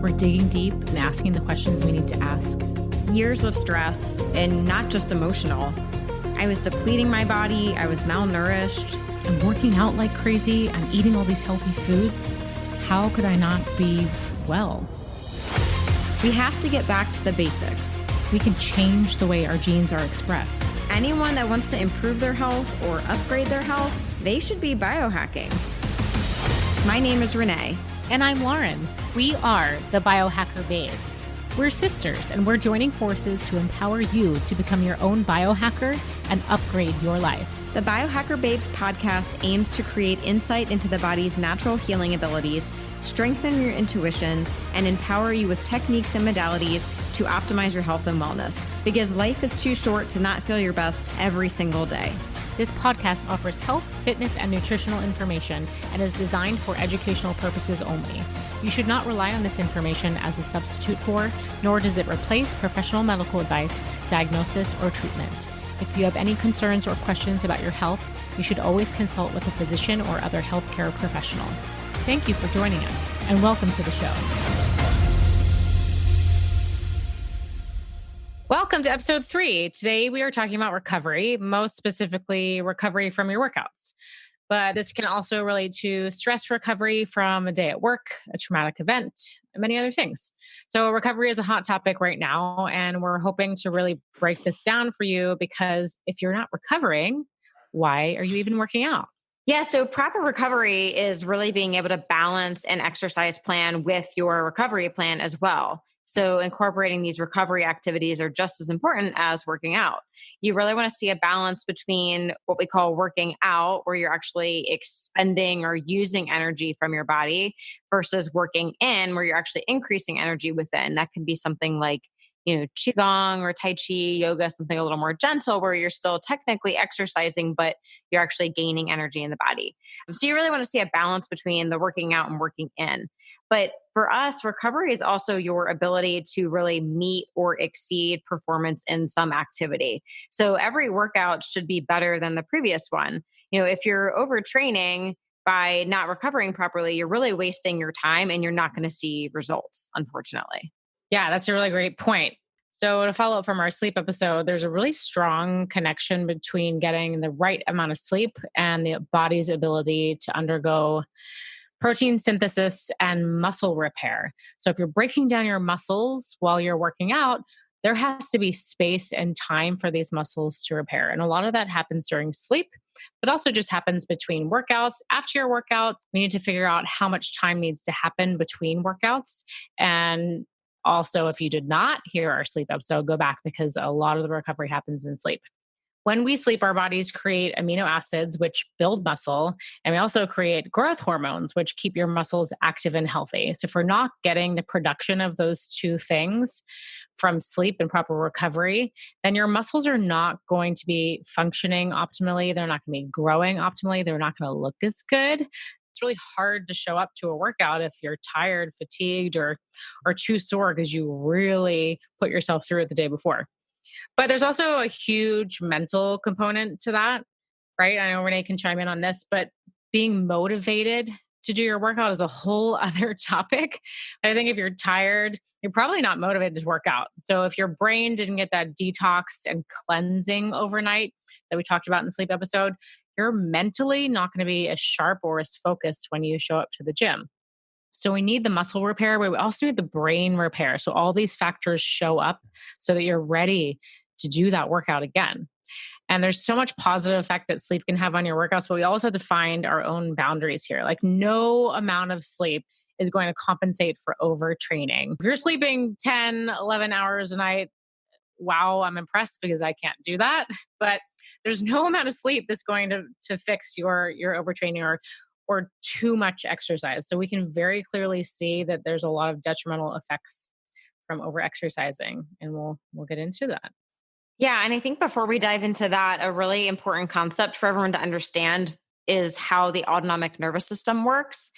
We're digging deep and asking the questions we need to ask. Years of stress, and not just emotional. I was depleting my body. I was malnourished. I'm working out like crazy. I'm eating all these healthy foods. How could I not be well? We have to get back to the basics. We can change the way our genes are expressed. Anyone that wants to improve their health or upgrade their health, they should be biohacking. My name is Renee. And I'm Lauren. We are the Biohacker Babes. We're sisters, and we're joining forces to empower you to become your own biohacker and upgrade your life. The Biohacker Babes podcast aims to create insight into the body's natural healing abilities, strengthen your intuition, and empower you with techniques and modalities to optimize your health and wellness. Because life is too short to not feel your best every single day. This podcast offers health, fitness, and nutritional information and is designed for educational purposes only. You should not rely on this information as a substitute for, nor does it replace professional medical advice, diagnosis, or treatment. If you have any concerns or questions about your health, you should always consult with a physician or other healthcare professional. Thank you for joining us, and welcome to the show. Welcome to episode 3. Today we are talking about recovery, most specifically recovery from your workouts. But this can also relate to stress recovery from a day at work, a traumatic event, and many other things. So recovery is a hot topic right now, and we're hoping to really break this down for you because if you're not recovering, why are you even working out? Yeah, so proper recovery is really being able to balance an exercise plan with your recovery plan as well. So incorporating these recovery activities are just as important as working out. You really want to see a balance between what we call working out, where you're actually expending or using energy from your body, versus working in, where you're actually increasing energy within. That could be something like, Qigong or Tai Chi, yoga, something a little more gentle where you're still technically exercising, but you're actually gaining energy in the body. So you really want to see a balance between the working out and working in. But for us, recovery is also your ability to really meet or exceed performance in some activity. So every workout should be better than the previous one. If you're overtraining by not recovering properly, you're really wasting your time and you're not going to see results, unfortunately. Yeah, that's a really great point. So to follow up from our sleep episode, there's a really strong connection between getting the right amount of sleep and the body's ability to undergo protein synthesis and muscle repair. So if you're breaking down your muscles while you're working out, there has to be space and time for these muscles to repair. And a lot of that happens during sleep, but also just happens between workouts. After your workouts, we need to figure out how much time needs to happen between workouts. And also, if you did not hear our sleep episode, go back because a lot of the recovery happens in sleep. When we sleep, our bodies create amino acids, which build muscle, and we also create growth hormones, which keep your muscles active and healthy. So if we're not getting the production of those two things from sleep and proper recovery, then your muscles are not going to be functioning optimally. They're not going to be growing optimally. They're not going to look as good. It's really hard to show up to a workout if you're tired, fatigued, or too sore because you really put yourself through it the day before. But there's also a huge mental component to that, right? I know Renee can chime in on this, but being motivated to do your workout is a whole other topic. I think if you're tired, you're probably not motivated to work out. So if your brain didn't get that detox and cleansing overnight that we talked about in the sleep episode, you're mentally not going to be as sharp or as focused when you show up to the gym. So we need the muscle repair, but we also need the brain repair. So all these factors show up so that you're ready to do that workout again. And there's so much positive effect that sleep can have on your workouts, but we also have to find our own boundaries here. Like no amount of sleep is going to compensate for overtraining. If you're sleeping 10, 11 hours a night, wow, I'm impressed because I can't do that. But there's no amount of sleep that's going to fix your overtraining or too much exercise. So we can very clearly see that there's a lot of detrimental effects from overexercising, and we'll get into that. Yeah, and I think before we dive into that, a really important concept for everyone to understand is how the autonomic nervous system works.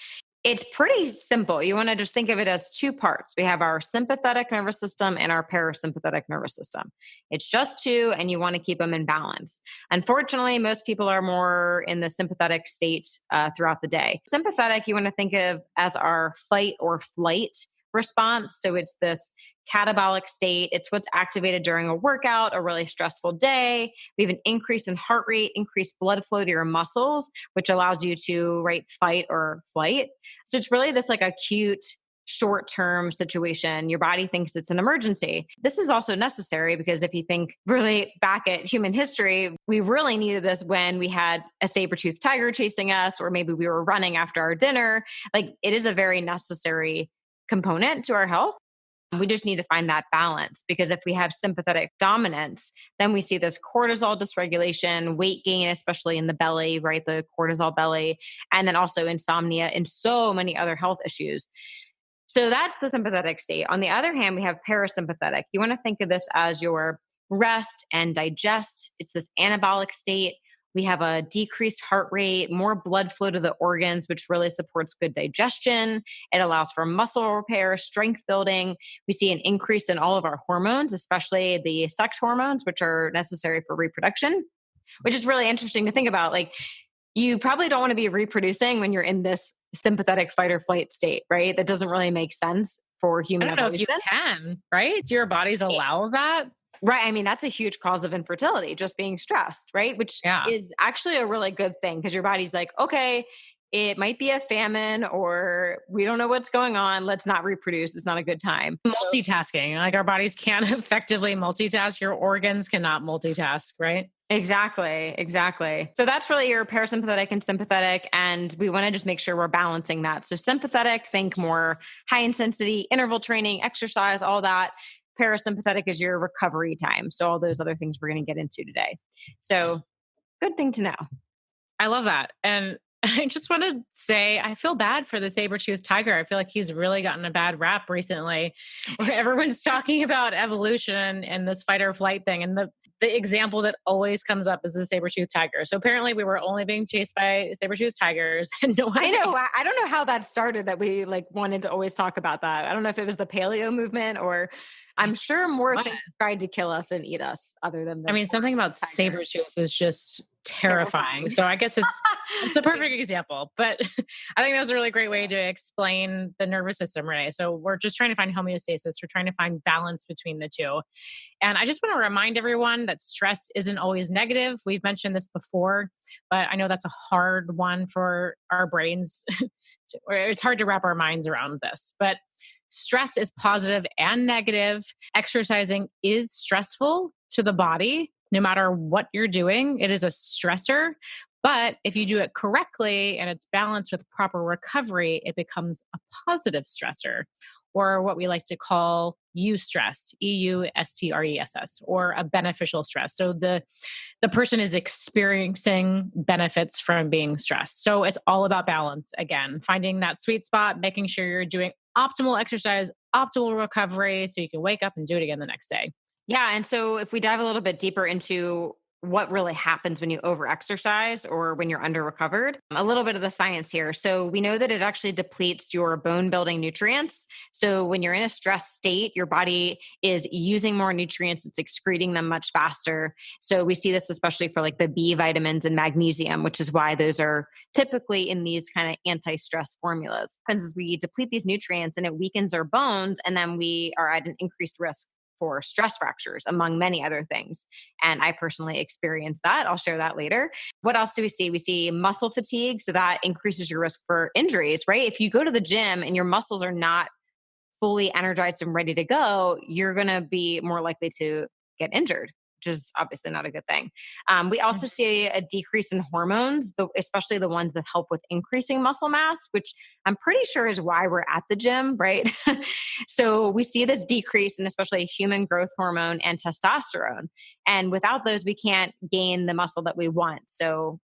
It's pretty simple. You want to just think of it as two parts. We have our sympathetic nervous system and our parasympathetic nervous system. It's just two, and you want to keep them in balance. Unfortunately, most people are more in the sympathetic state throughout the day. Sympathetic, you want to think of as our fight or flight response. So it's this catabolic state. It's what's activated during a workout, a really stressful day. We have an increase in heart rate, increased blood flow to your muscles, which allows you to, right, fight or flight. So it's really this like acute short-term situation. Your body thinks it's an emergency. This is also necessary because if you think really back at human history, we really needed this when we had a saber-toothed tiger chasing us, or maybe we were running after our dinner. Like, it is a very necessary component to our health. We just need to find that balance, because if we have sympathetic dominance, then we see this cortisol dysregulation, weight gain, especially in the belly, right? The cortisol belly, and then also insomnia and so many other health issues. So that's the sympathetic state. On the other hand, we have parasympathetic. You want to think of this as your rest and digest. It's this anabolic state. We have a decreased heart rate, more blood flow to the organs, which really supports good digestion. It allows for muscle repair, strength building. We see an increase in all of our hormones, especially the sex hormones, which are necessary for reproduction, which is really interesting to think about. Like, you probably don't want to be reproducing when you're in this sympathetic fight or flight state, right? That doesn't really make sense for I human don't know if you evolution. can, right? Do your bodies allow that? Right. I mean, that's a huge cause of infertility, just being stressed, right? Which Yeah. is actually a really good thing, because your body's like, okay, it might be a famine, or we don't know what's going on. Let's not reproduce. It's not a good time. Multitasking. Like, our bodies can't effectively multitask. Your organs cannot multitask, right? Exactly. Exactly. So that's really your parasympathetic and sympathetic. And we want to just make sure we're balancing that. So sympathetic, think more high intensity, interval training, exercise, all that. Parasympathetic is your recovery time. So all those other things we're going to get into today. So good thing to know. I love that. And I just want to say, I feel bad for the saber-toothed tiger. I feel like he's really gotten a bad rap recently, where everyone's talking about evolution and this fight or flight thing. And the example that always comes up is the saber-toothed tiger. So apparently we were only being chased by saber-toothed tigers. And no one I know. I don't know how that started, that we like wanted to always talk about that. I don't know if it was the paleo movement, or I'm sure more things tried to kill us and eat us other than I the mean, something about tiger. saber-tooth is just terrifying. So I guess it's the perfect example. But I think that was a really great way to explain the nervous system, Renee. So we're just trying to find homeostasis. We're trying to find balance between the two. And I just want to remind everyone that stress isn't always negative. We've mentioned this before, but I know that's a hard one for our brains. It's hard to wrap our minds around this. But stress is positive and negative. Exercising is stressful to the body. No matter what you're doing, it is a stressor. But if you do it correctly and it's balanced with proper recovery, it becomes a positive stressor, or what we like to call eustress, EUSTRESS, or a beneficial stress. So the person is experiencing benefits from being stressed. So it's all about balance. Again, finding that sweet spot, making sure you're doing optimal exercise, optimal recovery, so you can wake up and do it again the next day. Yeah. And so if we dive a little bit deeper into what really happens when you overexercise or when you're under recovered, a little bit of the science here. So we know that it actually depletes your bone building nutrients. So when you're in a stress state, your body is using more nutrients, it's excreting them much faster. So we see this especially for like the B vitamins and magnesium, which is why those are typically in these kind of anti-stress formulas. Because we deplete these nutrients and it weakens our bones, and then we are at an increased risk for stress fractures, among many other things. And I personally experienced that. I'll share that later. What else do we see? We see muscle fatigue. So that increases your risk for injuries, right? If you go to the gym and your muscles are not fully energized and ready to go, you're going to be more likely to get injured, which is obviously not a good thing. We also see a decrease in hormones, especially the ones that help with increasing muscle mass, which I'm pretty sure is why we're at the gym, right? So we see this decrease in especially human growth hormone and testosterone. And without those, we can't gain the muscle that we want. So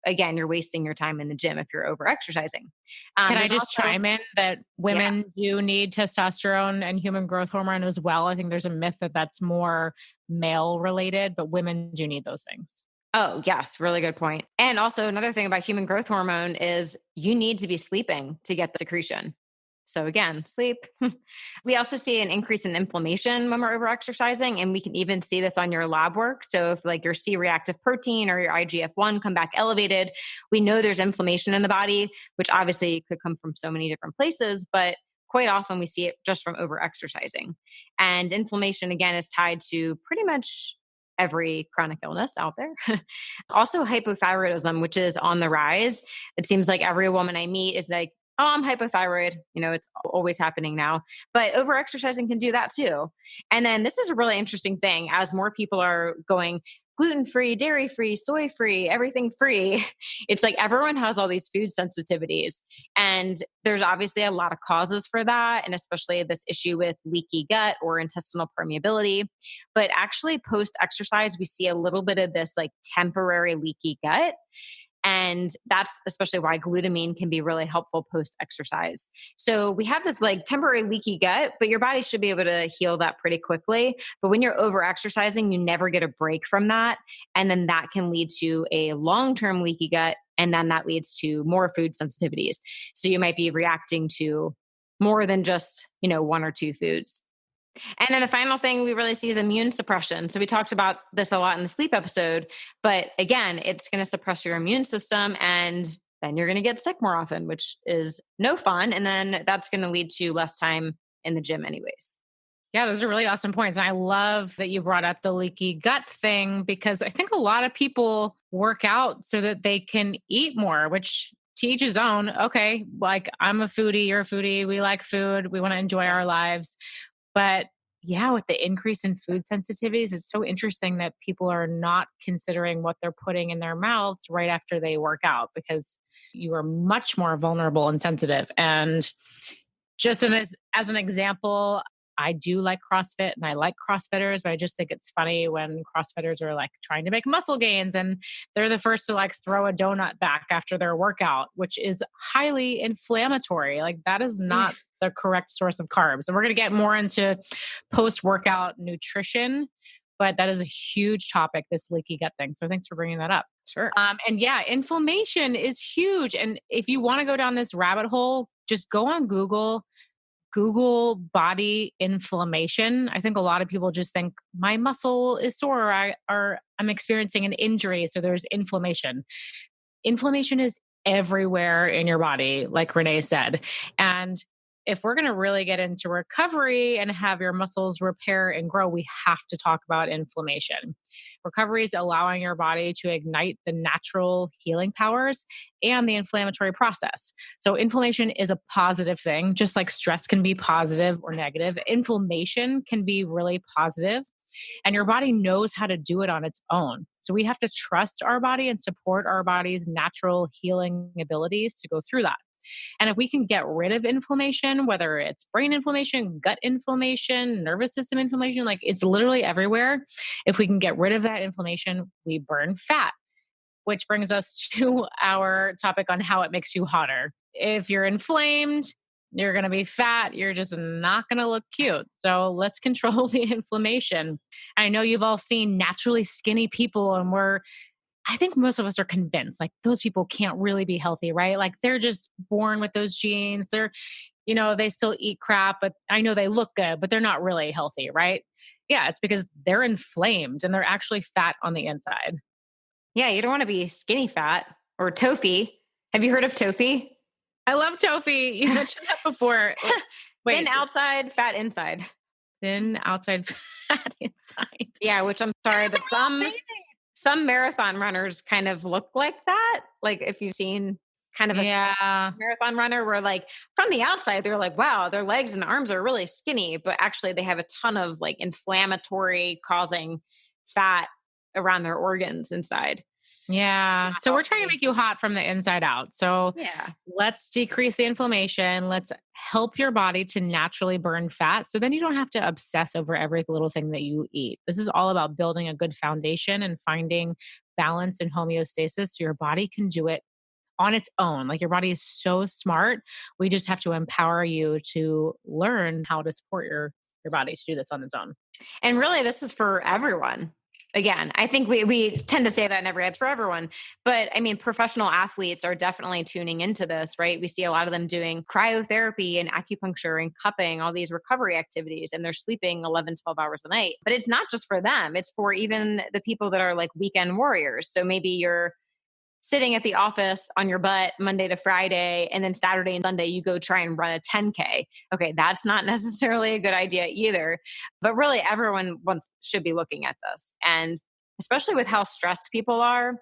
again, you're wasting your time in the gym if you're over exercising. Can I just chime in that women do need testosterone and human growth hormone as well? I think there's a myth that that's more male related, but women do need those things. Oh, yes. Really good point. And also another thing about human growth hormone is you need to be sleeping to get the secretion. So again, sleep. We also see an increase in inflammation when we're over exercising, and we can even see this on your lab work. So if like your C-reactive protein or your IGF-1 come back elevated, we know there's inflammation in the body, which obviously could come from so many different places, but quite often we see it just from over exercising. And inflammation, again, is tied to pretty much every chronic illness out there. Also, hypothyroidism, which is on the rise. It seems like every woman I meet is like, oh, I'm hypothyroid. It's always happening now. But overexercising can do that too. And then this is a really interesting thing as more people are going gluten free, dairy free, soy free, everything free. It's like everyone has all these food sensitivities. And there's obviously a lot of causes for that. And especially this issue with leaky gut or intestinal permeability. But actually, post exercise, we see a little bit of this like temporary leaky gut. And that's especially why glutamine can be really helpful post exercise. So we have this like temporary leaky gut, but your body should be able to heal that pretty quickly. But when you're over exercising, you never get a break from that. And then that can lead to a long term leaky gut. And then that leads to more food sensitivities. So you might be reacting to more than just, one or two foods. And then the final thing we really see is immune suppression. So we talked about this a lot in the sleep episode, but again, it's going to suppress your immune system and then you're going to get sick more often, which is no fun. And then that's going to lead to less time in the gym anyways. Yeah, those are really awesome points. And I love that you brought up the leaky gut thing because I think a lot of people work out so that they can eat more, which to each his own. Okay, like I'm a foodie, you're a foodie, we like food, we want to enjoy our lives. But yeah, with the increase in food sensitivities, it's so interesting that people are not considering what they're putting in their mouths right after they work out because you are much more vulnerable and sensitive. And just as an example, I do like CrossFit and I like CrossFitters, but I just think it's funny when CrossFitters are like trying to make muscle gains and they're the first to like throw a donut back after their workout, which is highly inflammatory. Like that is not the correct source of carbs. And we're going to get more into post workout nutrition, but that is a huge topic, this leaky gut thing. So thanks for bringing that up. Sure. And yeah, inflammation is huge. And if you want to go down this rabbit hole, just go on Google body inflammation. I think a lot of people just think my muscle is sore or I'm experiencing an injury. So there's inflammation. Inflammation is everywhere in your body, like Renee said. And if we're going to really get into recovery and have your muscles repair and grow, we have to talk about inflammation. Recovery is allowing your body to ignite the natural healing powers and the inflammatory process. So inflammation is a positive thing, just like stress can be positive or negative. Inflammation can be really positive, and your body knows how to do it on its own. So we have to trust our body and support our body's natural healing abilities to go through that. And if we can get rid of inflammation, whether it's brain inflammation, gut inflammation, nervous system inflammation, like it's literally everywhere. If we can get rid of that inflammation, we burn fat, which brings us to our topic on how it makes you hotter. If you're inflamed, you're going to be fat. You're just not going to look cute. So let's control the inflammation. I know you've all seen naturally skinny people, and I think most of us are convinced like those people can't really be healthy, right? Like they're just born with those genes. They still eat crap, but I know they look good, but they're not really healthy, right? Yeah, it's because they're inflamed and they're actually fat on the inside. Yeah, you don't want to be skinny fat or tofu. Have you heard of tofu? I love tofu. You mentioned that before. Wait. Thin outside, fat inside. Thin outside, fat inside. Yeah, which I'm sorry, but some marathon runners kind of look like that. Like if you've seen kind of a marathon runner where like from the outside, they're like, wow, their legs and arms are really skinny, but actually they have a ton of like inflammatory causing fat around their organs inside. Yeah. So we're trying to make you hot from the inside out. So yeah, let's decrease the inflammation. Let's help your body to naturally burn fat. So then you don't have to obsess over every little thing that you eat. This is all about building a good foundation and finding balance and homeostasis so your body can do it on its own. Like your body is so smart. We just have to empower you to learn how to support your body to do this on its own. And really, this is for everyone. Again, I think we tend to say that in every ad for everyone, but I mean, professional athletes are definitely tuning into this, right? We see a lot of them doing cryotherapy and acupuncture and cupping, all these recovery activities, and they're sleeping 11, 12 hours a night. But it's not just for them. It's for even the people that are like weekend warriors. So maybe you're sitting at the office on your butt Monday to Friday, and then Saturday and Sunday you go try and run a 10K. Okay, that's not necessarily a good idea either. But really, everyone wants should be looking at this, and especially with how stressed people are.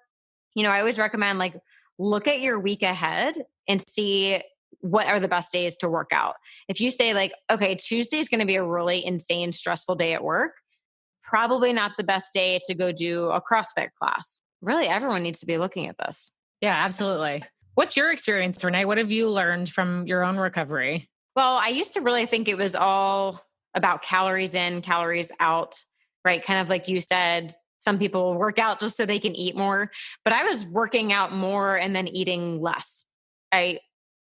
I always recommend like look at your week ahead and see what are the best days to work out. If you say like, okay, Tuesday is going to be a really insane, stressful day at work, probably not the best day to go do a CrossFit class. Really, everyone needs to be looking at this. Yeah, absolutely. What's your experience, Renee? What have you learned from your own recovery? Well, I used to really think it was all about calories in, calories out, right? Kind of like you said, some people work out just so they can eat more, but I was working out more and then eating less. I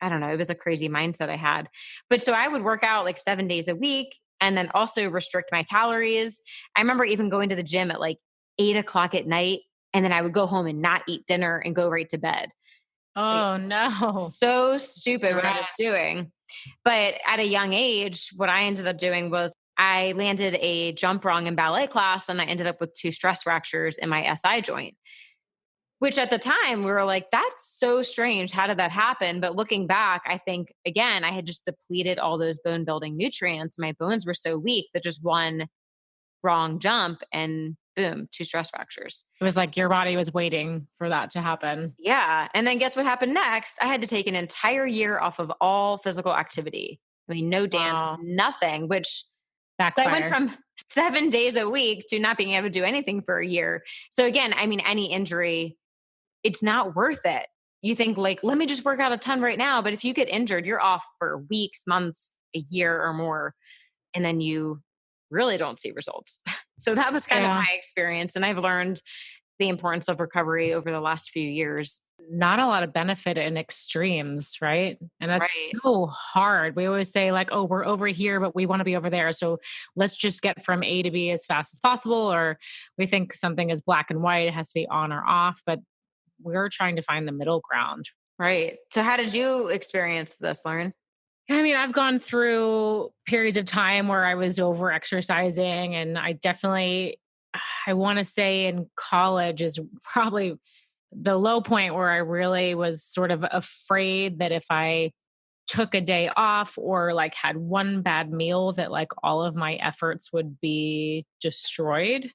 I don't know, it was a crazy mindset I had. But so I would work out like 7 days a week and then also restrict my calories. I remember even going to the gym at like 8 o'clock at night, and then I would go home and not eat dinner and go right to bed. Like, Oh, no. so stupid what I was Stress. doing. But at a young age, what I ended up doing was I landed a jump wrong in ballet class and I ended up with two stress fractures in my SI joint, which at the time we were like, that's so strange. How did that happen? But looking back, I think, again, I had just depleted all those bone building nutrients. My bones were so weak that just one wrong jump and boom, two stress fractures. It was like your body was waiting for that to happen. Yeah. And then guess what happened next? I had to take an entire year off of all physical activity. I mean, no dance, Wow. nothing, which so I went Backfire. from 7 days a week to not being able to do anything for a year. So again, I mean, any injury, it's not worth it. You think like, let me just work out a ton right now. But if you get injured, you're off for weeks, months, a year or more. And then you really don't see results. So that was kind of Yeah. my experience. And I've learned the importance of recovery over the last few years. Not a lot of benefit in extremes, right? And that's Right. so hard. We always say, like, oh, we're over here, but we want to be over there. So let's just get from A to B as fast as possible. Or we think something is black and white, it has to be on or off, but we're trying to find the middle ground. Right. So how did you experience this, Lauren? I mean, I've gone through periods of time where I was over exercising, and I definitely, I want to say in college is probably the low point where I really was sort of afraid that if I took a day off or like had one bad meal that like all of my efforts would be destroyed,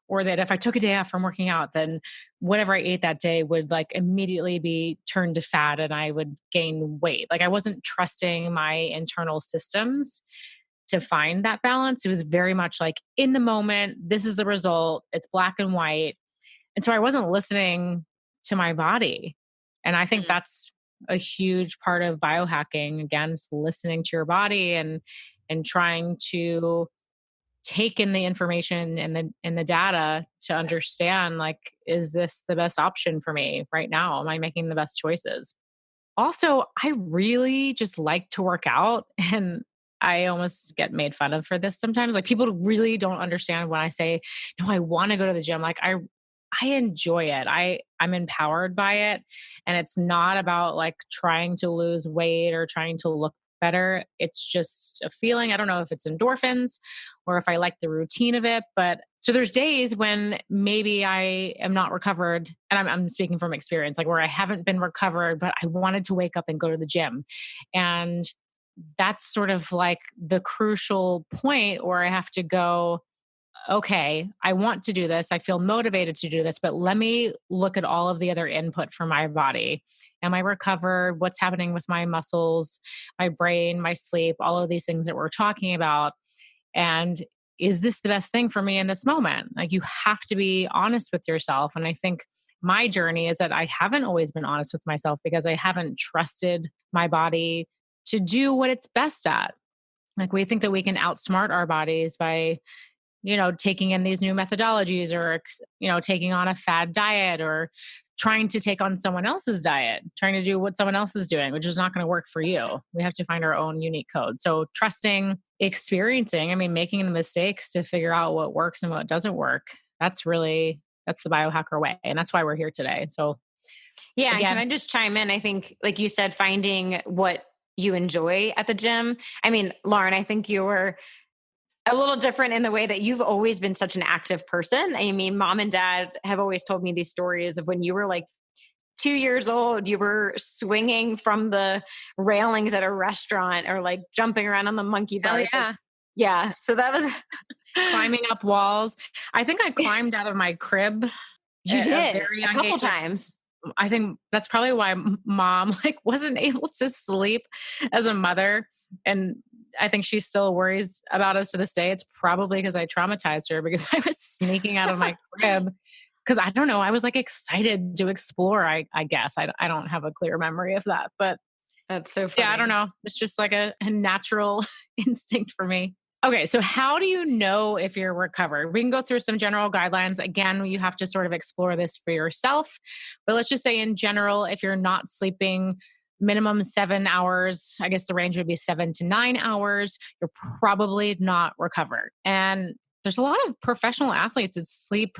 or that if I took a day off from working out, then whatever I ate that day would like immediately be turned to fat and I would gain weight. Like I wasn't trusting my internal systems to find that balance. It was very much like in the moment, this is the result, it's black and white. And so I wasn't listening to my body. And I think Mm. that's a huge part of biohacking. Again, is listening to your body and trying to take in the information and the data to understand, like, is this the best option for me right now? Am I making the best choices? Also, I really just like to work out, and I almost get made fun of for this sometimes. Like people really don't understand when I say, "No, I want to go to the gym." Like I enjoy it. I'm empowered by it, and it's not about like trying to lose weight or trying to look better. It's just a feeling. I don't know if it's endorphins or if I like the routine of it, but so there's days when maybe I am not recovered, and I'm speaking from experience, like where I haven't been recovered, but I wanted to wake up and go to the gym. And that's sort of like the crucial point where I have to go, okay, I want to do this. I feel motivated to do this, but let me look at all of the other input for my body. Am I recovered? What's happening with my muscles, my brain, my sleep, all of these things that we're talking about? And is this the best thing for me in this moment? Like you have to be honest with yourself. And I think my journey is that I haven't always been honest with myself because I haven't trusted my body to do what it's best at. Like we think that we can outsmart our bodies by taking in these new methodologies or, taking on a fad diet or trying to take on someone else's diet, trying to do what someone else is doing, which is not going to work for you. We have to find our own unique code. So trusting, experiencing, I mean, making the mistakes to figure out what works and what doesn't work. That's the biohacker way. And that's why we're here today. So Yeah. And can again, I just chime in? I think, like you said, finding what you enjoy at the gym. I mean, Lauren, I think you're a little different in the way that you've always been such an active person. I mean, mom and dad have always told me these stories of when you were like 2 years old, you were swinging from the railings at a restaurant or like jumping around on the monkey Hell bars. Like, yeah. yeah. So that was, Climbing up walls. I think I climbed out of my crib you at a did very a young couple age. Like, times. I think that's probably why mom like wasn't able to sleep as a mother. And I think she still worries about us to this day. It's probably because I traumatized her because I was sneaking out of my crib. Because I don't know, I was like excited to explore. I guess I don't have a clear memory of that, but That's so yeah, I don't funny. know. It's just like a natural instinct for me. Okay, so how do you know if you're recovered? We can go through some general guidelines. Again, you have to sort of explore this for yourself. But let's just say, in general, if you're not sleeping minimum 7 hours, I guess the range would be 7 to 9 hours, you're probably not recovered. And there's a lot of professional athletes that sleep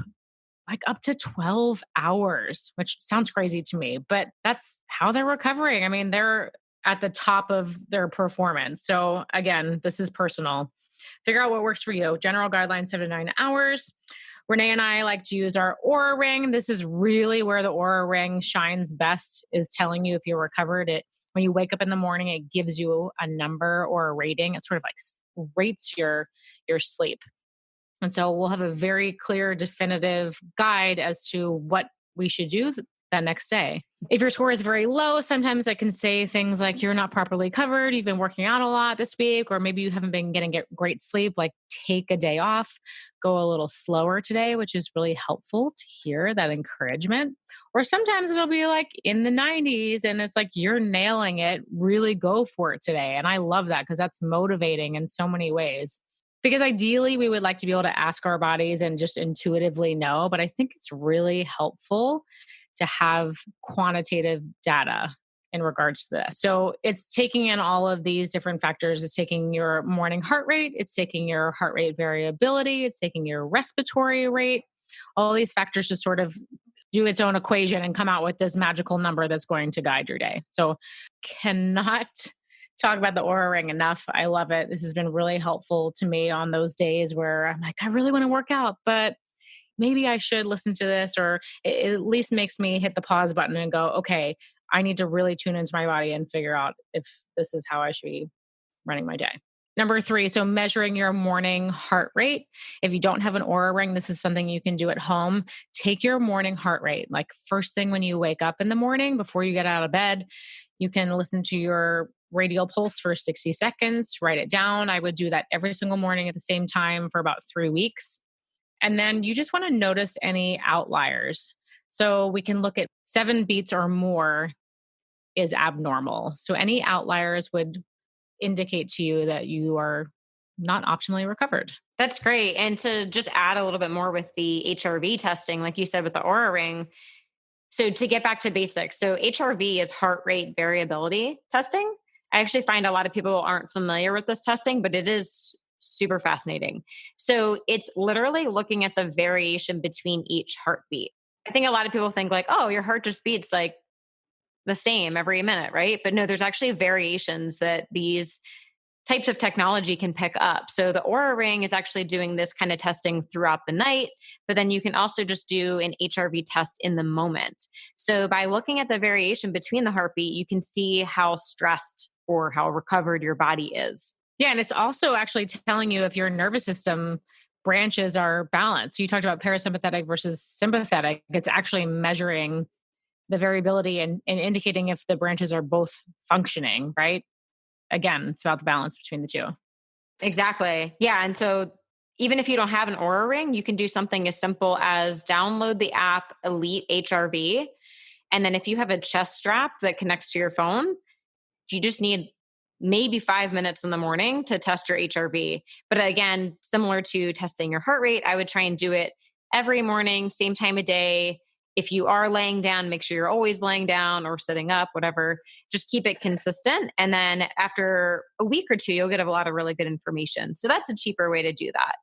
like up to 12 hours, which sounds crazy to me, but that's how they're recovering. I mean, they're at the top of their performance. So, again, this is personal. Figure out what works for you. General guidelines 7 to 9 hours. Renee and I like to use our Aura Ring. This is really where the Aura Ring shines best, is telling you if you're recovered. It when you wake up in the morning, it gives you a number or a rating. It sort of like rates your sleep. And so we'll have a very clear, definitive guide as to what we should do that next day. If your score is very low, sometimes I can say things like you're not properly covered, you've been working out a lot this week, or maybe you haven't been getting great sleep, like take a day off, go a little slower today, which is really helpful to hear that encouragement. Or sometimes it'll be like in the 90s and it's like you're nailing it, really go for it today. And I love that because that's motivating in so many ways. Because ideally, we would like to be able to ask our bodies and just intuitively know, but I think it's really helpful to have quantitative data in regards to this. So it's taking in all of these different factors. It's taking your morning heart rate, it's taking your heart rate variability, it's taking your respiratory rate, all these factors to sort of do its own equation and come out with this magical number that's going to guide your day. So cannot talk about the Aura Ring enough. I love it. This has been really helpful to me on those days where I'm like, I really want to work out, but maybe I should listen to this, or it at least makes me hit the pause button and go, okay, I need to really tune into my body and figure out if this is how I should be running my day. Number 3, so measuring your morning heart rate. If you don't have an Aura Ring, this is something you can do at home. Take your morning heart rate, like first thing when you wake up in the morning before you get out of bed. You can listen to your radial pulse for 60 seconds, write it down. I would do that every single morning at the same time for about 3 weeks. And then you just want to notice any outliers. So we can look at 7 beats or more is abnormal. So any outliers would indicate to you that you are not optimally recovered. That's great. And to just add a little bit more with the HRV testing, like you said with the Aura Ring. So to get back to basics, so HRV is heart rate variability testing. I actually find a lot of people aren't familiar with this testing, but it is super fascinating. So it's literally looking at the variation between each heartbeat. I think a lot of people think like, oh, your heart just beats like the same every minute, right? But no, there's actually variations that these types of technology can pick up. So the Aura Ring is actually doing this kind of testing throughout the night, but then you can also just do an HRV test in the moment. So by looking at the variation between the heartbeat, you can see how stressed or how recovered your body is. Yeah, and it's also actually telling you if your nervous system branches are balanced. So you talked about parasympathetic versus sympathetic. It's actually measuring the variability and indicating if the branches are both functioning, right? Again, it's about the balance between the two. Exactly. Yeah. And so even if you don't have an Aura Ring, you can do something as simple as download the app Elite HRV. And then if you have a chest strap that connects to your phone, you just need maybe 5 minutes in the morning to test your HRV. But again, similar to testing your heart rate, I would try and do it every morning, same time of day. If you are laying down, make sure you're always laying down or sitting up, whatever. Just keep it consistent. And then after a week or two, you'll get a lot of really good information. So that's a cheaper way to do that.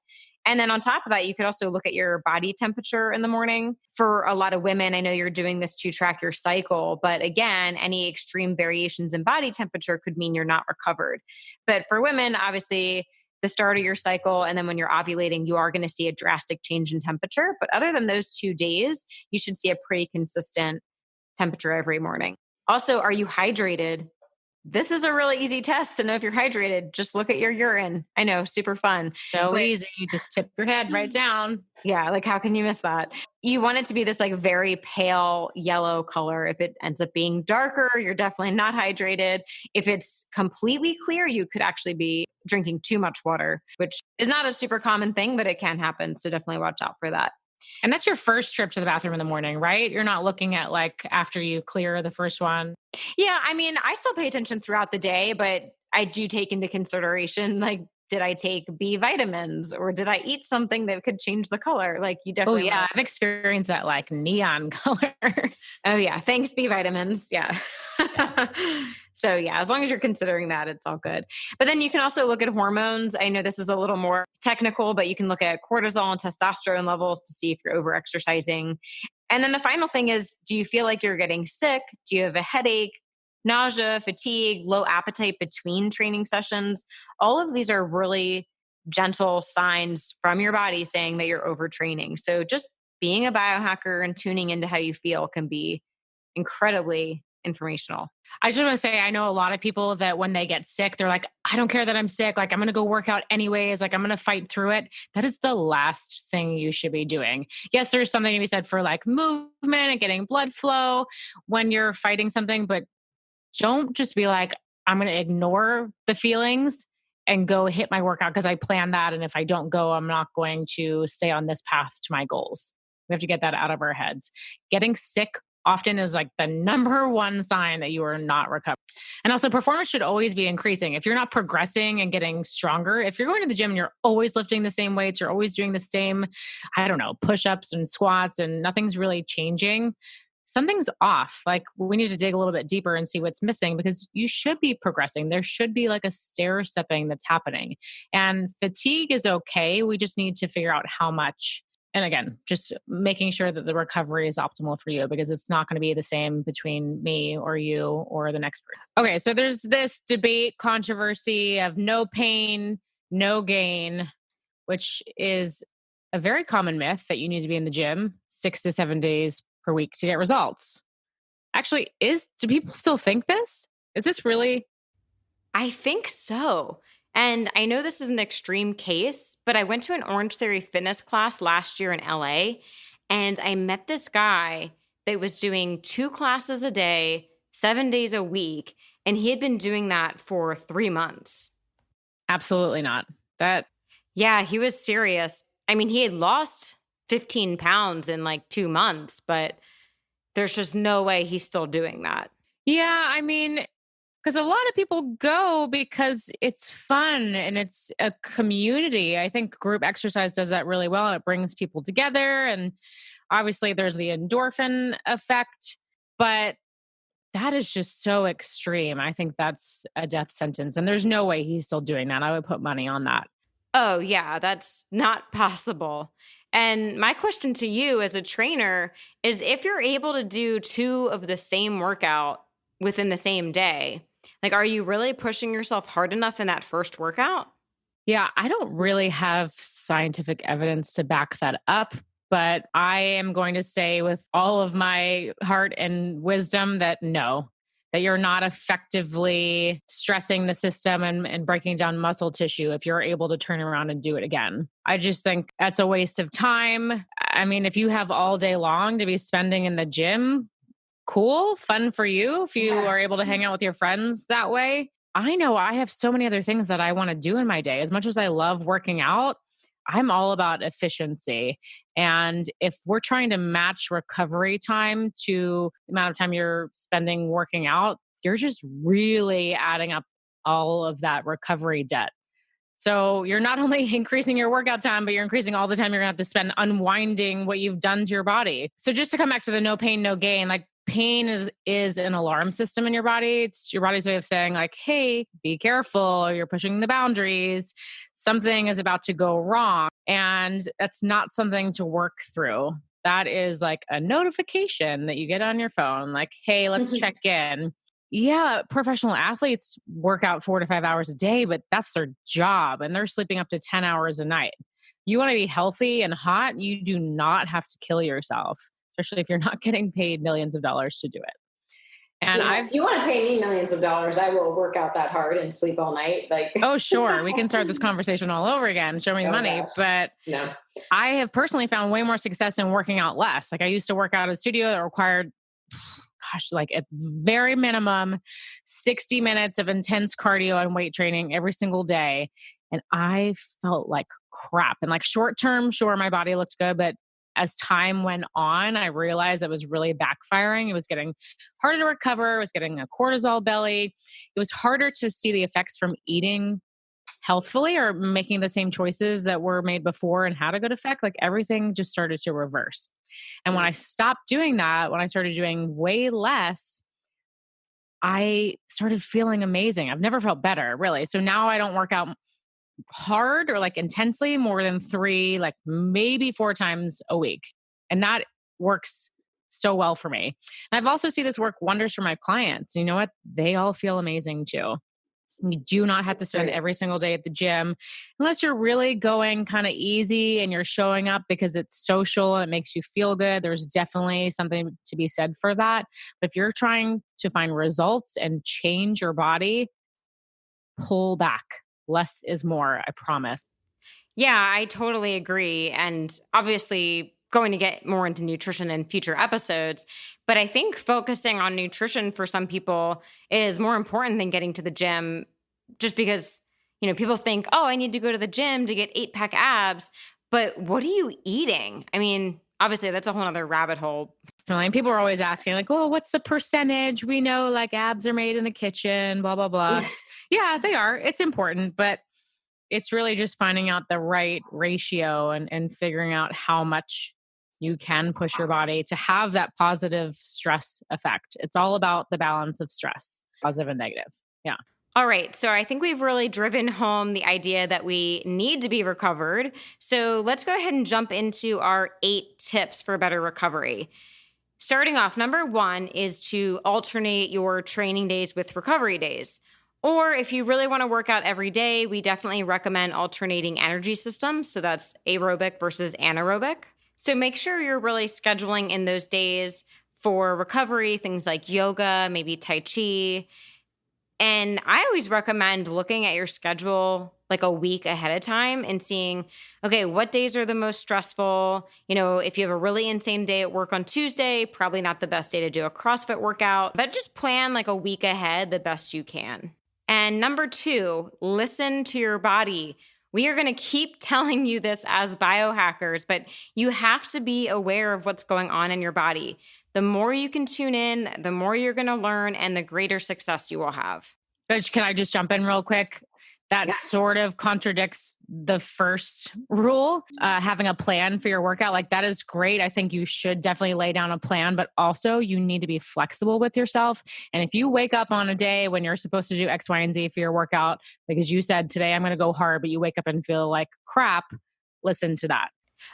And then on top of that, you could also look at your body temperature in the morning. For a lot of women, I know you're doing this to track your cycle, but again, any extreme variations in body temperature could mean you're not recovered. But for women, obviously, the start of your cycle and then when you're ovulating, you are going to see a drastic change in temperature. But other than those 2 days, you should see a pretty consistent temperature every morning. Also, are you hydrated? This is a really easy test to know if you're hydrated. Just look at your urine. I know, super fun. So But easy. You just tip your head right down. yeah, like how can you miss that? You want it to be this like very pale yellow color. If it ends up being darker, you're definitely not hydrated. If it's completely clear, you could actually be drinking too much water, which is not a super common thing, but it can happen. So definitely watch out for that. And that's your first trip to the bathroom in the morning, right? You're not looking at like after you clear the first one. Yeah, I mean, I still pay attention throughout the day, but I do take into consideration like, did I take B vitamins or did I eat something that could change the color? Like, you Oh definitely want yeah, to. I've experienced that like neon color. Oh, yeah. Thanks, B vitamins. Yeah. So, yeah, as long as you're considering that, it's all good. But then you can also look at hormones. I know this is a little more technical, but you can look at cortisol and testosterone levels to see if you're over exercising. And then the final thing is, do you feel like you're getting sick? Do you have a headache, nausea, fatigue, low appetite between training sessions? All of these are really gentle signs from your body saying that you're overtraining. So just being a biohacker and tuning into how you feel can be incredibly informational. I just want to say, I know a lot of people that when they get sick, they're like, I don't care that I'm sick. Like, I'm going to go work out anyways. Like, I'm going to fight through it. That is the last thing you should be doing. Yes, there's something to be said for like movement and getting blood flow when you're fighting something, but don't just be like, I'm going to ignore the feelings and go hit my workout because I planned that. And if I don't go, I'm not going to stay on this path to my goals. We have to get that out of our heads. Getting sick often is like the number one sign that you are not recovering. And also, performance should always be increasing. If you're not progressing and getting stronger, if you're going to the gym and you're always lifting the same weights, you're always doing the same, I don't know, push ups and squats, and nothing's really changing, something's off. Like, we need to dig a little bit deeper and see what's missing because you should be progressing. There should be like a stair stepping that's happening. And fatigue is okay. We just need to figure out how much. And again, just making sure that the recovery is optimal for you because it's not going to be the same between me or you or the next person. Okay, so there's this debate, controversy of no pain, no gain, which is a very common myth that you need to be in the gym 6 to 7 days per week to get results. Actually, do people still think this? Is this really? I think so. And I know this is an extreme case, but I went to an Orange Theory fitness class last year in LA, and I met this guy that was doing 2 classes a day, 7 days a week, and he had been doing that for 3 months. Absolutely not. That Yeah, he was serious. I mean, he had lost 15 pounds in like 2 months, but there's just no way he's still doing that. Yeah, I mean, because a lot of people go because it's fun and it's a community. I think group exercise does that really well and it brings people together. And obviously, there's the endorphin effect, but that is just so extreme. I think that's a death sentence. And there's no way he's still doing that. I would put money on that. Oh, yeah, that's not possible. And my question to you as a trainer is if you're able to do 2 of the same workout within the same day, like, are you really pushing yourself hard enough in that first workout? Yeah, I don't really have scientific evidence to back that up, but I am going to say with all of my heart and wisdom that no, that you're not effectively stressing the system and breaking down muscle tissue if you're able to turn around and do it again. I just think that's a waste of time. I mean, if you have all day long to be spending in the gym, cool, fun for you if you are able to hang out with your friends that way. I know I have so many other things that I want to do in my day. As much as I love working out, I'm all about efficiency. And if we're trying to match recovery time to the amount of time you're spending working out, you're just really adding up all of that recovery debt. So you're not only increasing your workout time, but you're increasing all the time you're going to have to spend unwinding what you've done to your body. So just to come back to the no pain, no gain, like pain is an alarm system in your body. It's your body's way of saying like, hey, be careful. You're pushing the boundaries. Something is about to go wrong. And that's not something to work through. That is like a notification that you get on your phone, like, hey, let's check in. Yeah, professional athletes work out 4 to 5 hours a day, but that's their job and they're sleeping up to 10 hours a night. You want to be healthy and hot, you do not have to kill yourself, especially if you're not getting paid millions of dollars to do it. And Yeah, I've if you want to pay me millions of dollars, I will work out that hard and sleep all night. Like, Oh, sure. We can start this conversation all over again. Show me the oh money. gosh, But no. I have personally found way more success in working out less. Like I used to work out at a studio that required, gosh, like at very minimum 60 minutes of intense cardio and weight training every single day. And I felt like crap. And like short term, sure, my body looked good. But as time went on, I realized it was really backfiring. It was getting harder to recover. It was getting a cortisol belly. It was harder to see the effects from eating healthfully or making the same choices that were made before and had a good effect. Like everything just started to reverse. And when I stopped doing that, when I started doing way less, I started feeling amazing. I've never felt better, really. So now I don't work out hard or like intensely more than 3, like maybe 4 times a week. And that works so well for me. And I've also seen this work wonders for my clients. You know what? They all feel amazing too. You do not have to That's spend great. every single day at the gym unless you're really going kind of easy and you're showing up because it's social and it makes you feel good. There's definitely something to be said for that. But if you're trying to find results and change your body, pull back. Less is more, I promise. Yeah, I totally agree. And obviously, going to get more into nutrition in future episodes. But I think focusing on nutrition for some people is more important than getting to the gym just because, people think, oh, I need to go to the gym to get 8-pack abs. But what are you eating? I mean, obviously, that's a whole other rabbit hole. And people are always asking, like, oh, what's the percentage? We know like abs are made in the kitchen, blah, blah, blah. Yes. Yeah, they are. It's important, but it's really just finding out the right ratio and figuring out how much you can push your body to have that positive stress effect. It's all about the balance of stress, positive and negative. Yeah. All right. So I think we've really driven home the idea that we need to be recovered. So let's go ahead and jump into our 8 tips for better recovery. Starting off, number 1 is to alternate your training days with recovery days. Or if you really want to work out every day, we definitely recommend alternating energy systems. So that's aerobic versus anaerobic. So make sure you're really scheduling in those days for recovery, things like yoga, maybe Tai Chi. And I always recommend looking at your schedule like a week ahead of time and seeing, okay, what days are the most stressful? If you have a really insane day at work on Tuesday, probably not the best day to do a CrossFit workout, but just plan like a week ahead the best you can. And number 2, listen to your body. We are going to keep telling you this as biohackers, but you have to be aware of what's going on in your body. The more you can tune in, the more you're going to learn and the greater success you will have. Coach, can I just jump in real quick? That sort of contradicts the first rule, having a plan for your workout. Like that is great. I think you should definitely lay down a plan, but also you need to be flexible with yourself. And if you wake up on a day when you're supposed to do X, Y, and Z for your workout, because you said today I'm going to go hard, but you wake up and feel like crap, listen to that.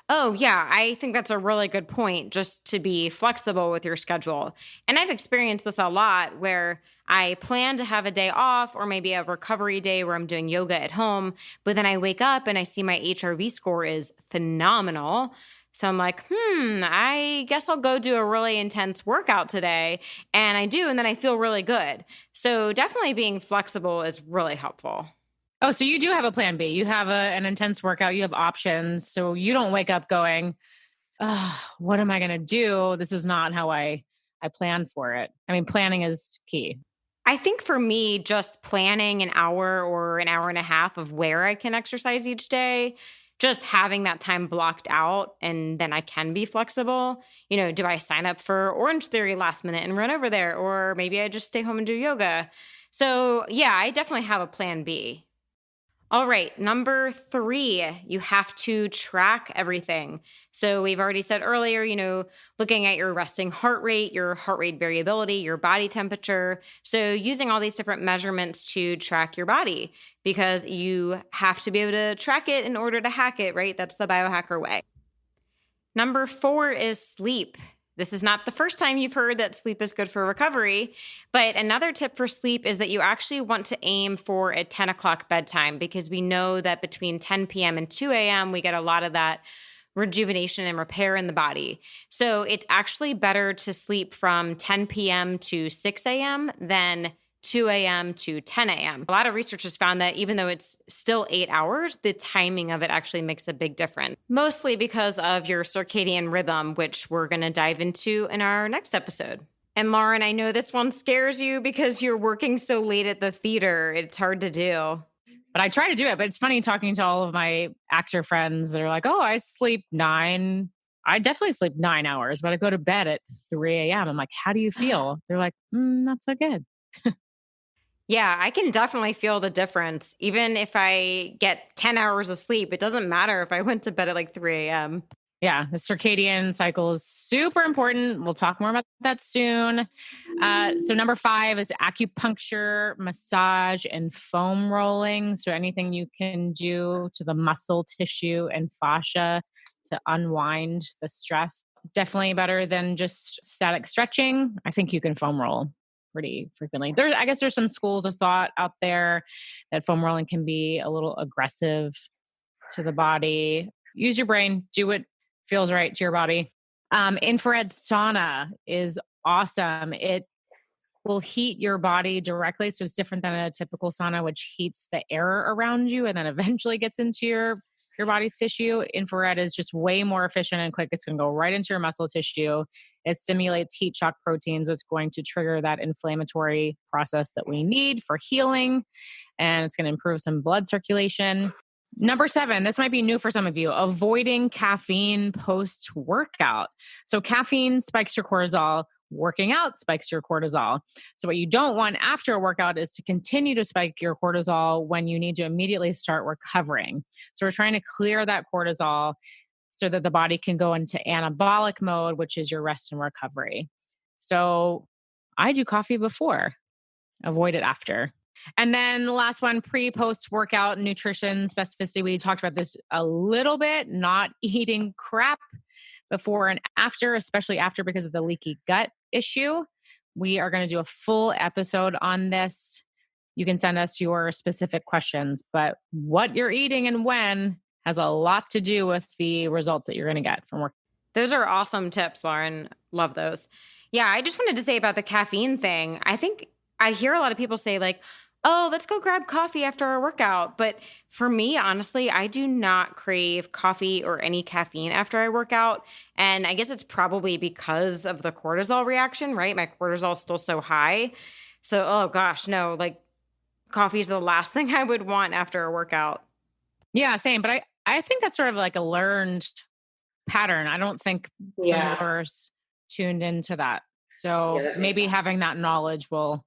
Oh, yeah. I think that's a really good point, just to be flexible with your schedule. And I've experienced this a lot where I plan to have a day off or maybe a recovery day where I'm doing yoga at home, but then I wake up and I see my HRV score is phenomenal. So I'm like, I guess I'll go do a really intense workout today. And I do, and then I feel really good. So definitely being flexible is really helpful. Oh, so you do have a plan B. You have an intense workout. You have options. So you don't wake up going, oh, what am I going to do? This is not how I planned for it. I mean, planning is key. I think for me, just planning an hour or an hour and a half of where I can exercise each day, just having that time blocked out, and then I can be flexible. Do I sign up for Orange Theory last minute and run over there? Or maybe I just stay home and do yoga. So yeah, I definitely have a plan B. All right, number 3, you have to track everything. So we've already said earlier, looking at your resting heart rate, your heart rate variability, your body temperature. So using all these different measurements to track your body, because you have to be able to track it in order to hack it, right? That's the biohacker way. Number 4 is sleep. This is not the first time you've heard that sleep is good for recovery, but another tip for sleep is that you actually want to aim for a 10 o'clock bedtime, because we know that between 10 p.m. and 2 a.m., we get a lot of that rejuvenation and repair in the body. So it's actually better to sleep from 10 p.m. to 6 a.m. than 2 a.m. to 10 a.m. A lot of research has found that even though it's still 8 hours, the timing of it actually makes a big difference, mostly because of your circadian rhythm, which we're going to dive into in our next episode. And Lauren, I know this one scares you because you're working so late at the theater. It's hard to do. But I try to do it. But it's funny talking to all of my actor friends that are like, oh, I sleep 9. I definitely sleep 9 hours, but I go to bed at 3 a.m. I'm like, how do you feel? They're like, not so good. Yeah, I can definitely feel the difference. Even if I get 10 hours of sleep, it doesn't matter if I went to bed at like 3 a.m. Yeah, the circadian cycle is super important. We'll talk more about that soon. So number 5 is acupuncture, massage, and foam rolling. So anything you can do to the muscle tissue and fascia to unwind the stress. Definitely better than just static stretching. I think you can foam roll pretty frequently. I guess there's some schools of thought out there that foam rolling can be a little aggressive to the body. Use your brain, do what feels right to your body. Infrared sauna is awesome. It will heat your body directly. So it's different than a typical sauna, which heats the air around you and then eventually gets into your body's tissue. Infrared is just way more efficient and quick. It's going to go right into your muscle tissue. It stimulates heat shock proteins. It's going to trigger that inflammatory process that we need for healing. And it's going to improve some blood circulation. Number 7, this might be new for some of you, avoiding caffeine post-workout. So caffeine spikes your cortisol. Working out spikes your cortisol. So what you don't want after a workout is to continue to spike your cortisol when you need to immediately start recovering. So we're trying to clear that cortisol so that the body can go into anabolic mode, which is your rest and recovery. So I do coffee before, avoid it after. And then the last one, pre-post workout nutrition specificity. We talked about this a little bit, not eating crap before and after, especially after because of the leaky gut issue. We are going to do a full episode on this. You can send us your specific questions, but what you're eating and when has a lot to do with the results that you're going to get from work. Those are awesome tips, Lauren. Love those. Yeah, I just wanted to say about the caffeine thing. I think I hear a lot of people say like, oh, let's go grab coffee after our workout. But for me, honestly, I do not crave coffee or any caffeine after I work out. And I guess it's probably because of the cortisol reaction, right? My cortisol is still so high. So, oh gosh, no, like coffee is the last thing I would want after a workout. Yeah, same. But I think that's sort of like a learned pattern. I don't think some of us tuned into that. So maybe having that knowledge will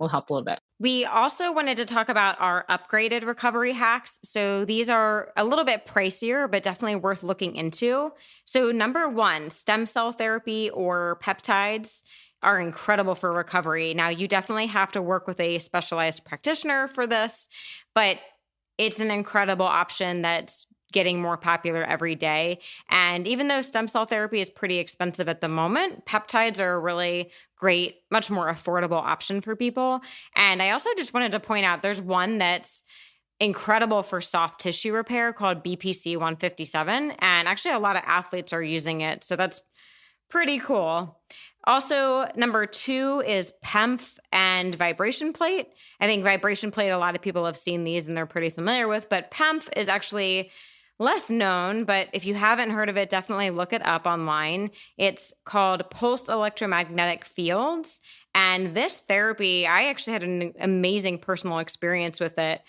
help a little bit. We also wanted to talk about our upgraded recovery hacks. So these are a little bit pricier, but definitely worth looking into. So number 1, stem cell therapy or peptides are incredible for recovery. Now, you definitely have to work with a specialized practitioner for this, but it's an incredible option that's getting more popular every day. And even though stem cell therapy is pretty expensive at the moment, peptides are a really great, much more affordable option for people. And I also just wanted to point out there's one that's incredible for soft tissue repair called BPC 157. And actually a lot of athletes are using it. So that's pretty cool. Also, number 2 is PEMF and vibration plate. I think vibration plate, a lot of people have seen these and they're pretty familiar with, but PEMF is actually less known, but if you haven't heard of it, definitely look it up online. It's called pulsed electromagnetic fields. And this therapy, I actually had an amazing personal experience with it.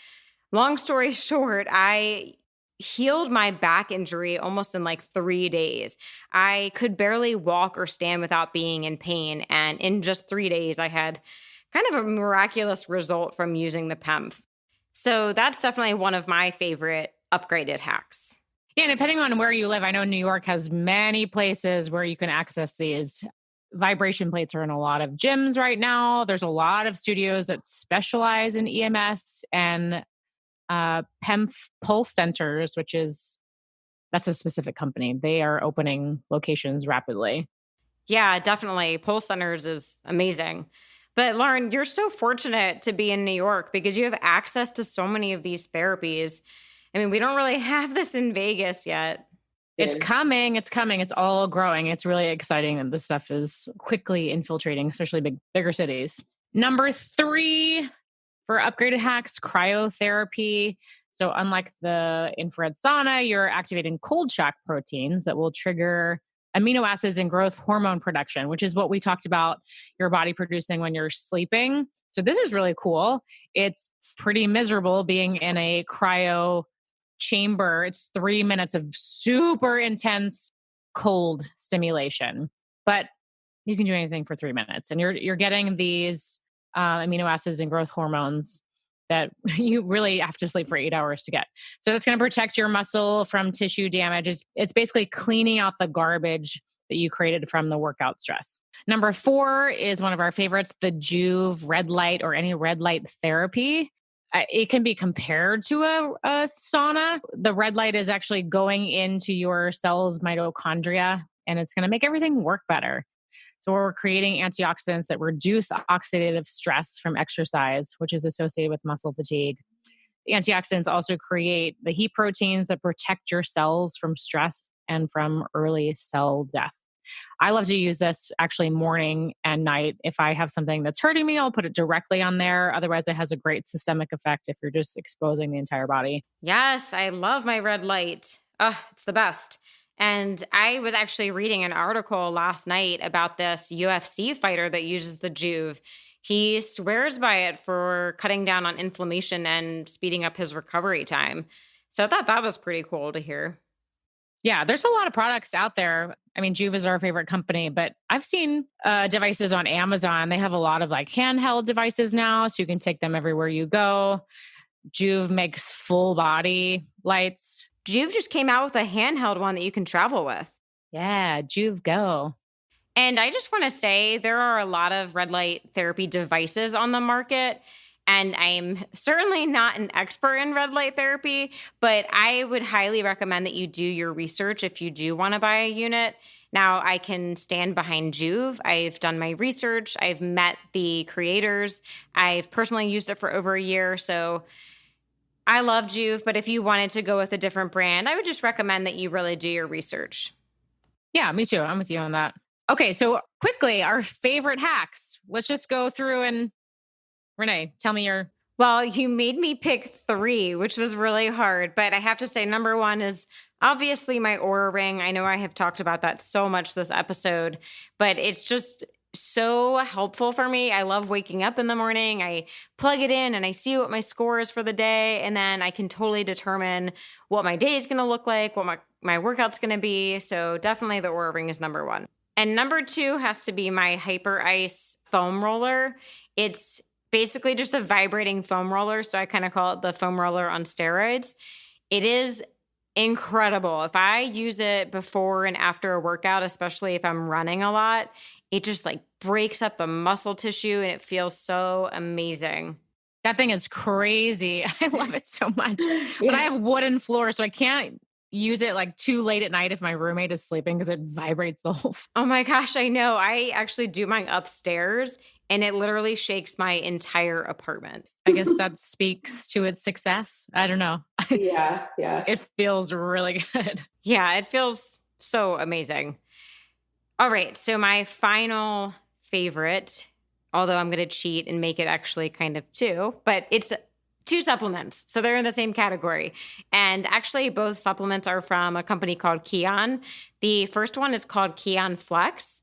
Long story short, I healed my back injury almost in like 3 days. I could barely walk or stand without being in pain. And in just 3 days, I had kind of a miraculous result from using the PEMF. So that's definitely one of my favorite upgraded hacks. Yeah, and depending on where you live, I know New York has many places where you can access these. Vibration plates are in a lot of gyms right now. There's a lot of studios that specialize in EMS and PEMF Pulse Centers, that's a specific company. They are opening locations rapidly. Yeah, definitely. Pulse Centers is amazing. But Lauren, you're so fortunate to be in New York because you have access to so many of these therapies. I mean, we don't really have this in Vegas yet. It's coming. It's coming. It's all growing. It's really exciting that this stuff is quickly infiltrating, especially bigger cities. Number 3 for upgraded hacks, cryotherapy. So unlike the infrared sauna, you're activating cold shock proteins that will trigger amino acids and growth hormone production, which is what we talked about your body producing when you're sleeping. So this is really cool. It's pretty miserable being in a cryo chamber. It's 3 minutes of super intense cold stimulation, but you can do anything for 3 minutes, and you're getting these amino acids and growth hormones that you really have to sleep for 8 hours to get. So that's going to protect your muscle from tissue damage. It's basically cleaning out the garbage that you created from the workout stress. Number 4 is one of our favorites, the Joovv red light or any red light therapy. It can be compared to a sauna. The red light is actually going into your cells' mitochondria, and it's going to make everything work better. So we're creating antioxidants that reduce oxidative stress from exercise, which is associated with muscle fatigue. The antioxidants also create the heat proteins that protect your cells from stress and from early cell death. I love to use this actually morning and night. If I have something that's hurting me, I'll put it directly on there. Otherwise, it has a great systemic effect if you're just exposing the entire body. Yes, I love my red light. Oh, it's the best. And I was actually reading an article last night about this UFC fighter that uses the Joovv. He swears by it for cutting down on inflammation and speeding up his recovery time. So I thought that was pretty cool to hear. Yeah, there's a lot of products out there. I mean, Joovv is our favorite company, but I've seen devices on Amazon. They have a lot of like handheld devices now, so you can take them everywhere you go. Joovv makes full body lights. Joovv just came out with a handheld one that you can travel with. Yeah, Joovv Go. And I just want to say there are a lot of red light therapy devices on the market. And I'm certainly not an expert in red light therapy, but I would highly recommend that you do your research if you do want to buy a unit. Now, I can stand behind Joovv. I've done my research. I've met the creators. I've personally used it for over a year. So I love Joovv, but if you wanted to go with a different brand, I would just recommend that you really do your research. Yeah, me too. I'm with you on that. Okay, so quickly, our favorite hacks. Let's just go through and Renee, tell me your... Well, you made me pick 3, which was really hard. But I have to say, number 1 is obviously my Oura Ring. I know I have talked about that so much this episode, but it's just so helpful for me. I love waking up in the morning. I plug it in and I see what my score is for the day. And then I can totally determine what my day is going to look like, what my workout's going to be. So definitely the Oura Ring is number 1. And number 2 has to be my Hyper Ice foam roller. It's basically just a vibrating foam roller. So I kind of call it the foam roller on steroids. It is incredible. If I use it before and after a workout, especially if I'm running a lot, it just like breaks up the muscle tissue and it feels so amazing. That thing is crazy. I love it so much. But I have wooden floors, so I can't use it like too late at night if my roommate is sleeping because it vibrates the whole Oh my gosh, I know. I actually do mine upstairs and it literally shakes my entire apartment. I guess that speaks to its success. I don't know. Yeah. It feels really good. Yeah, it feels so amazing. All right, so my final favorite, although I'm going to cheat and make it actually kind of 2, but it's 2 supplements. So they're in the same category. And actually both supplements are from a company called Kion. The first one is called Kion Flex.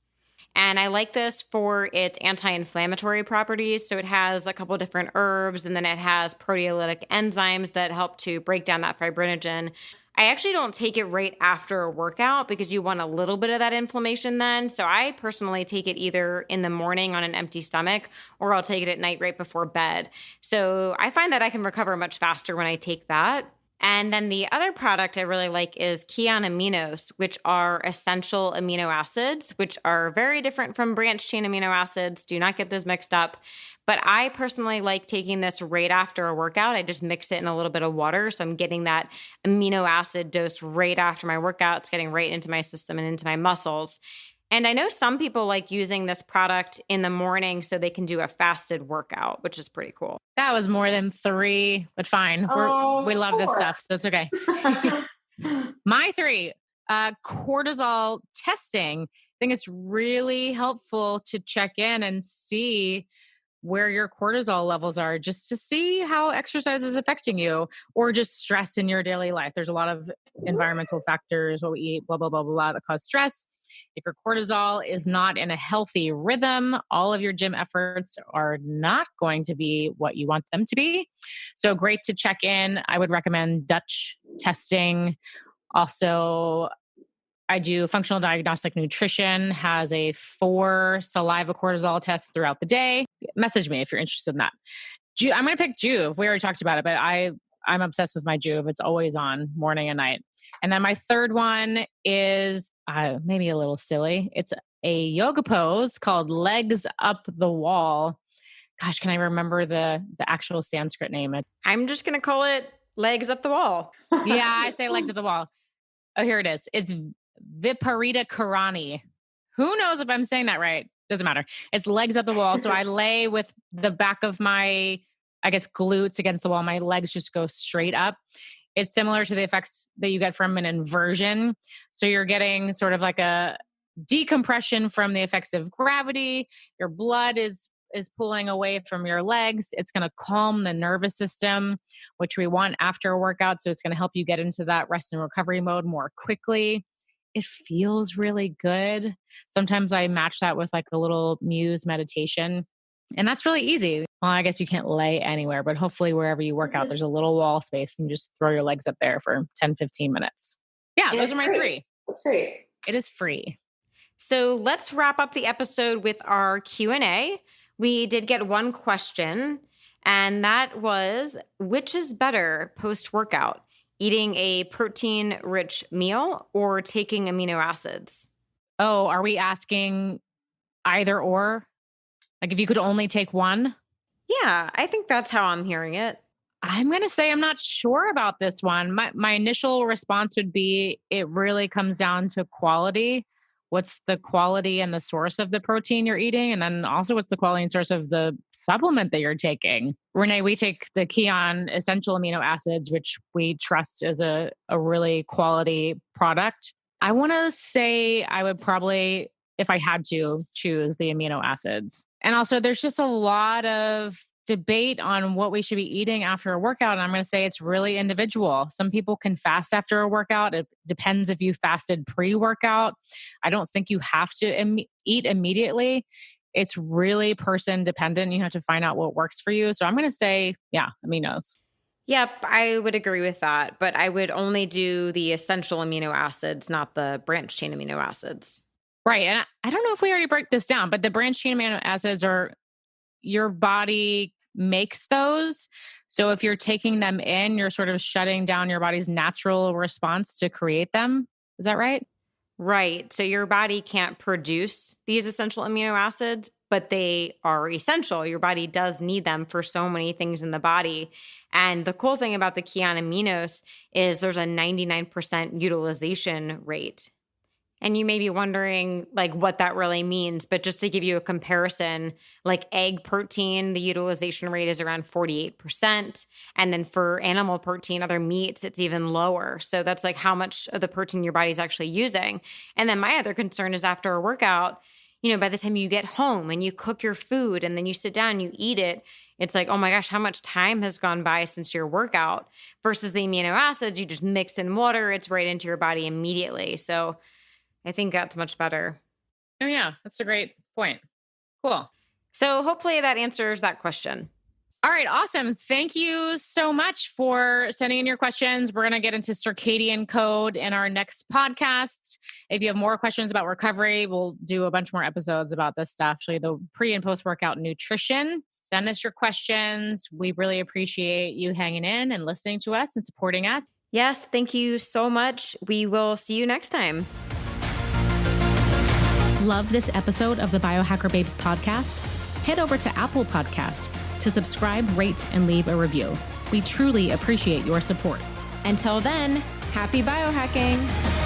And I like this for its anti-inflammatory properties. So it has a couple different herbs, and then it has proteolytic enzymes that help to break down that fibrinogen. I actually don't take it right after a workout because you want a little bit of that inflammation then. So I personally take it either in the morning on an empty stomach, or I'll take it at night right before bed. So I find that I can recover much faster when I take that. And then the other product I really like is Kion Aminos, which are essential amino acids, which are very different from branched chain amino acids. Do not get those mixed up. But I personally like taking this right after a workout. I just mix it in a little bit of water. So I'm getting that amino acid dose right after my workout. It's getting right into my system and into my muscles. And I know some people like using this product in the morning so they can do a fasted workout, which is pretty cool. That was more than 3, but fine. We love this stuff, so it's okay. My 3, cortisol testing. I think it's really helpful to check in and see where your cortisol levels are, just to see how exercise is affecting you, or just stress in your daily life. There's a lot of environmental factors, what we eat, blah, blah, blah, blah, blah, that cause stress. If your cortisol is not in a healthy rhythm, all of your gym efforts are not going to be what you want them to be. So great to check in. I would recommend Dutch testing. Also, I do functional diagnostic nutrition, has a 4 saliva cortisol tests throughout the day. Message me if you're interested in that. I'm going to pick Juve. We already talked about it, but I'm obsessed with my Juve. It's always on morning and night. And then my third one is maybe a little silly. It's a yoga pose called Legs Up the Wall. Gosh, can I remember the actual Sanskrit name? I'm just going to call it Legs Up the Wall. Yeah, I say legs up the wall. Oh, here it is. It's Viparita Karani. Who knows if I'm saying that right? Doesn't matter. It's legs up the wall. So I lay with the back of my, I guess, glutes against the wall. My legs just go straight up. It's similar to the effects that you get from an inversion. So you're getting sort of like a decompression from the effects of gravity. Your blood is pulling away from your legs. It's going to calm the nervous system, which we want after a workout. So it's going to help you get into that rest and recovery mode more quickly. It feels really good. Sometimes I match that with like a little muse meditation, and that's really easy. Well, I guess you can't lay anywhere, but hopefully wherever you work out, there's a little wall space and you just throw your legs up there for 10, 15 minutes. Yeah, those are my 3. That's great. It is free. So let's wrap up the episode with our Q&A. We did get one question, and that was, which is better post-workout? Eating a protein-rich meal or taking amino acids? Oh, are we asking either or? Like if you could only take one? Yeah, I think that's how I'm hearing it. I'm going to say I'm not sure about this one. My initial response would be it really comes down to quality. What's the quality and the source of the protein you're eating? And then also what's the quality and source of the supplement that you're taking? Renee, we take the Kion essential amino acids, which we trust is a really quality product. I want to say I would probably, if I had to, choose the amino acids. And also there's just a lot of debate on what we should be eating after a workout. And I'm going to say it's really individual. Some people can fast after a workout. It depends if you fasted pre-workout. I don't think you have to eat immediately. It's really person dependent. You have to find out what works for you. So I'm going to say, yeah, aminos. Yep, I would agree with that. But I would only do the essential amino acids, not the branched chain amino acids. Right. And I don't know if we already break this down, but the branched chain amino acids are your body makes those. So if you're taking them in, you're sort of shutting down your body's natural response to create them. Is that right? Right. So your body can't produce these essential amino acids, but they are essential. Your body does need them for so many things in the body. And the cool thing about the Kion aminos is there's a 99% utilization rate. And you may be wondering like what that really means, but just to give you a comparison, like egg protein, the utilization rate is around 48%. And then for animal protein, other meats, it's even lower. So that's like how much of the protein your body's actually using. And then my other concern is after a workout, by the time you get home and you cook your food and then you sit down and you eat it, it's like, oh my gosh, how much time has gone by since your workout versus the amino acids, you just mix in water, it's right into your body immediately. So I think that's much better. Oh, yeah. That's a great point. Cool. So hopefully that answers that question. All right. Awesome. Thank you so much for sending in your questions. We're going to get into circadian code in our next podcast. If you have more questions about recovery, we'll do a bunch more episodes about this stuff, actually the pre and post-workout nutrition. Send us your questions. We really appreciate you hanging in and listening to us and supporting us. Yes. Thank you so much. We will see you next time. Love this episode of the Biohacker Babes podcast? Head over to Apple Podcasts to subscribe, rate, and leave a review. We truly appreciate your support. Until then, happy biohacking.